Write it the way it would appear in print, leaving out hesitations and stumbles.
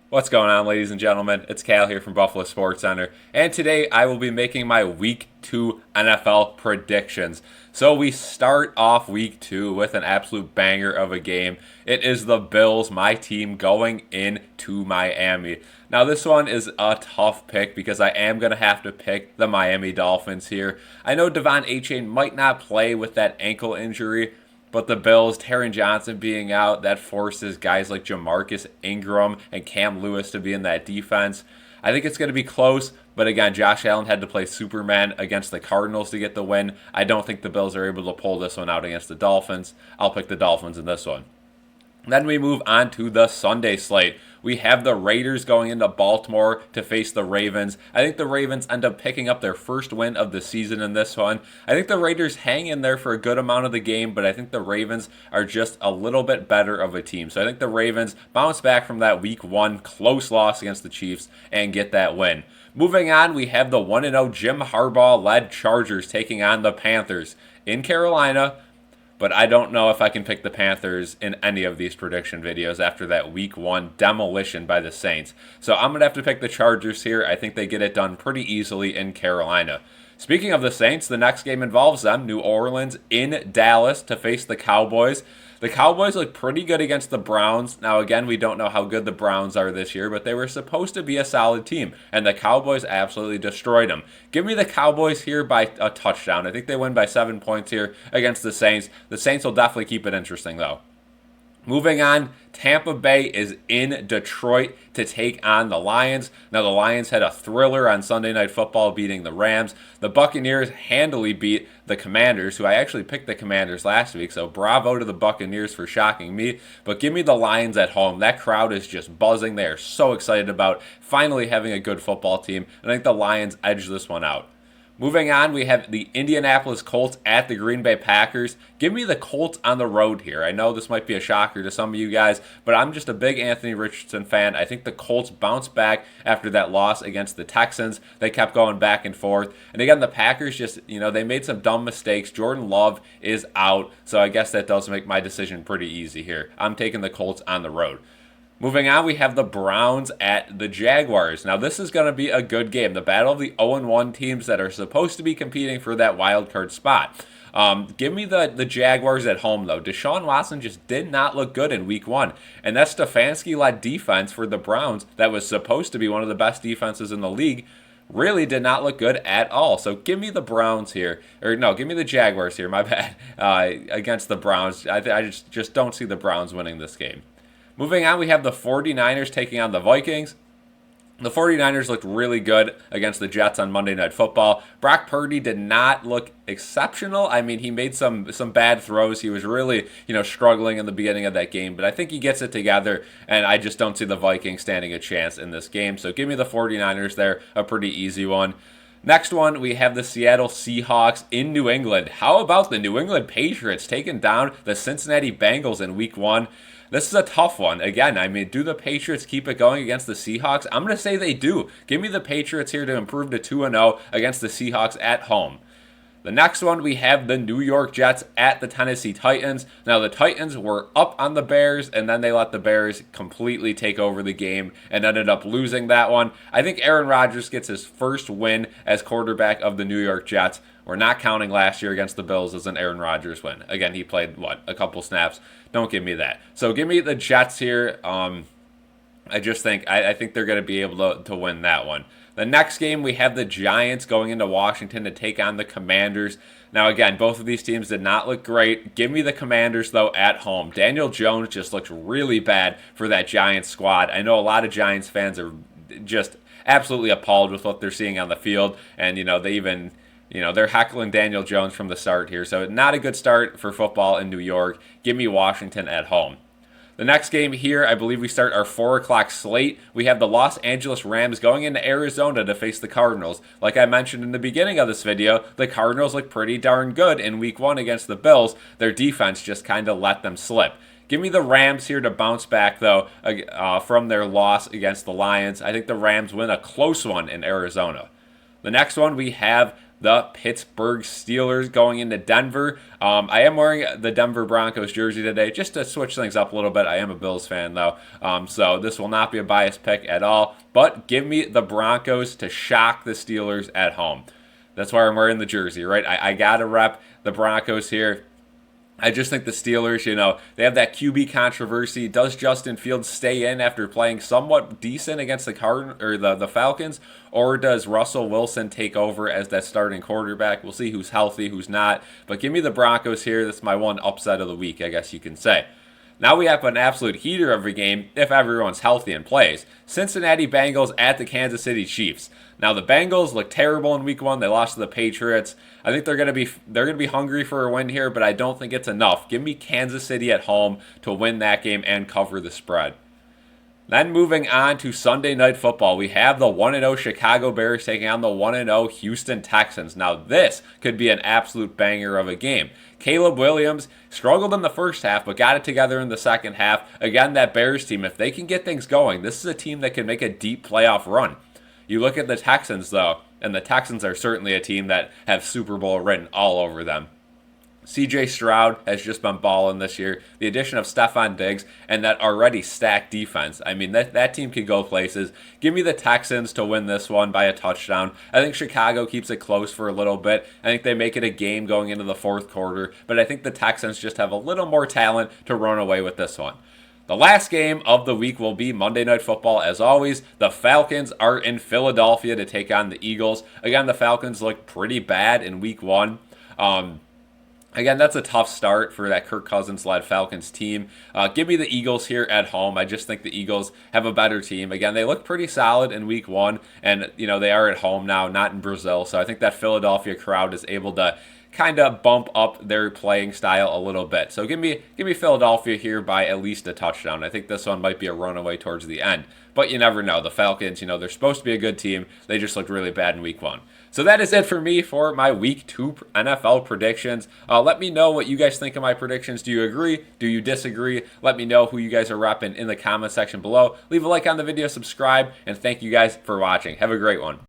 What's going on, ladies and gentlemen? It's Cal here from Buffalo SportsCenter, and today I will be making my Week 2 NFL predictions. So we start off Week 2 with an absolute banger of a game. It is the Bills, my team, going into Miami. Now this one is a tough pick because I am going to have to pick the Miami Dolphins here. I know Devon Achane might not play with that ankle injury, but the Bills, Taron Johnson being out, that forces guys like Jamarcus Ingram and Cam Lewis to be in that defense. I think it's going to be close, but again, Josh Allen had to play Superman against the Cardinals to get the win. I don't think the Bills are able to pull this one out against the Dolphins. I'll pick the Dolphins in this one. Then we move on to the Sunday slate. We have the Raiders going into Baltimore to face the Ravens. I think the Ravens end up picking up their first win of the season in this one. I think the Raiders hang in there for a good amount of the game, but I think the Ravens are just a little bit better of a team. So I think the Ravens bounce back from that Week 1 close loss against the Chiefs and get that win. Moving on, we have the 1-0 Jim Harbaugh-led Chargers taking on the Panthers in Carolina. But I don't know if I can pick the Panthers in any of these prediction videos after that Week 1 demolition by the Saints. So I'm going to have to pick the Chargers here. I think they get it done pretty easily in Carolina. Speaking of the Saints, the next game involves them, New Orleans in Dallas to face the Cowboys. The Cowboys look pretty good against the Browns. Now, again, we don't know how good the Browns are this year, but they were supposed to be a solid team, and the Cowboys absolutely destroyed them. Give me the Cowboys here by a touchdown. I think they win by 7 points here against the Saints. The Saints will definitely keep it interesting, though. Moving on, Tampa Bay is in Detroit to take on the Lions. Now, the Lions had a thriller on Sunday Night Football beating the Rams. The Buccaneers handily beat the Commanders, who I actually picked the Commanders last week, so bravo to the Buccaneers for shocking me. But give me the Lions at home. That crowd is just buzzing. They are so excited about finally having a good football team, and I think the Lions edge this one out. Moving on, we have the Indianapolis Colts at the Green Bay Packers. Give me the Colts on the road here. I know this might be a shocker to some of you guys, but I'm just a big Anthony Richardson fan. I think the Colts bounce back after that loss against the Texans. They kept going back and forth. And again, the Packers just, they made some dumb mistakes. Jordan Love is out, so I guess that does make my decision pretty easy here. I'm taking the Colts on the road. Moving on, we have the Browns at the Jaguars. Now, this is going to be a good game. The battle of the 0-1 teams that are supposed to be competing for that wild card spot. Give me the Jaguars at home, though. Deshaun Watson just did not look good in Week 1. And that Stefanski-led defense for the Browns that was supposed to be one of the best defenses in the league really did not look good at all. So give me the Browns here. Or no, give me the Jaguars here, my bad, against the Browns. I just don't see the Browns winning this game. Moving on, we have the 49ers taking on the Vikings. The 49ers looked really good against the Jets on Monday Night Football. Brock Purdy did not look exceptional. I mean, he made some bad throws. He was really, struggling in the beginning of that game, but I think he gets it together, and I just don't see the Vikings standing a chance in this game. So give me the 49ers there, a pretty easy one. Next one, we have the Seattle Seahawks in New England. How about the New England Patriots taking down the Cincinnati Bengals in Week 1? This is a tough one. Again, do the Patriots keep it going against the Seahawks? I'm going to say they do. Give me the Patriots here to improve to 2-0 against the Seahawks at home. The next one, we have the New York Jets at the Tennessee Titans. Now, the Titans were up on the Bears, and then they let the Bears completely take over the game and ended up losing that one. I think Aaron Rodgers gets his first win as quarterback of the New York Jets. We're not counting last year against the Bills as an Aaron Rodgers win. Again, he played, a couple snaps. Don't give me that. So give me the Jets here. I think they're going to be able to win that one. The next game, we have the Giants going into Washington to take on the Commanders. Now, again, both of these teams did not look great. Give me the Commanders, though, at home. Daniel Jones just looks really bad for that Giants squad. I know a lot of Giants fans are just absolutely appalled with what they're seeing on the field, and, they even... they're heckling Daniel Jones from the start here. So not a good start for football in New York. Give me Washington at home. The next game here, I believe we start our 4 o'clock slate. We have the Los Angeles Rams going into Arizona to face the Cardinals. Like I mentioned in the beginning of this video, the Cardinals look pretty darn good in Week 1 against the Bills. Their defense just kind of let them slip. Give me the Rams here to bounce back, though, from their loss against the Lions. I think the Rams win a close one in Arizona. The next one, we have the Pittsburgh Steelers going into Denver. I am wearing the Denver Broncos jersey today just to switch things up a little bit. I am a Bills fan, though, so this will not be a biased pick at all. But give me the Broncos to shock the Steelers at home. That's why I'm wearing the jersey, right? I got to rep the Broncos here. I just think the Steelers, they have that QB controversy. Does Justin Fields stay in after playing somewhat decent against the Falcons, or does Russell Wilson take over as that starting quarterback? We'll see who's healthy, who's not. But give me the Broncos here. That's my one upset of the week, I guess you can say. Now we have an absolute heater of a game if everyone's healthy and plays. Cincinnati Bengals at the Kansas City Chiefs. Now the Bengals look terrible in Week 1. They lost to the Patriots. I think they're gonna be hungry for a win here, but I don't think it's enough. Give me Kansas City at home to win that game and cover the spread. Then moving on to Sunday Night Football, we have the 1-0 Chicago Bears taking on the 1-0 Houston Texans. Now this could be an absolute banger of a game. Caleb Williams struggled in the first half, but got it together in the second half. Again, that Bears team, if they can get things going, this is a team that can make a deep playoff run. You look at the Texans, though, and the Texans are certainly a team that have Super Bowl written all over them. C.J. Stroud has just been balling this year. The addition of Stephon Diggs and that already stacked defense. I mean, that team can go places. Give me the Texans to win this one by a touchdown. I think Chicago keeps it close for a little bit. I think they make it a game going into the fourth quarter. But I think the Texans just have a little more talent to run away with this one. The last game of the week will be Monday Night Football. As always, the Falcons are in Philadelphia to take on the Eagles. Again, the Falcons look pretty bad in Week 1. Again, that's a tough start for that Kirk Cousins-led Falcons team. Give me the Eagles here at home. I just think the Eagles have a better team. Again, they look pretty solid in Week 1, and they are at home now, not in Brazil. So I think that Philadelphia crowd is able to kind of bump up their playing style a little bit. So give me Philadelphia here by at least a touchdown. I think this one might be a runaway towards the end. But you never know. The Falcons, they're supposed to be a good team. They just looked really bad in Week 1. So that is it for me for my Week 2 NFL predictions. Let me know what you guys think of my predictions. Do you agree? Do you disagree? Let me know who you guys are repping in the comment section below. Leave a like on the video, subscribe, and thank you guys for watching. Have a great one.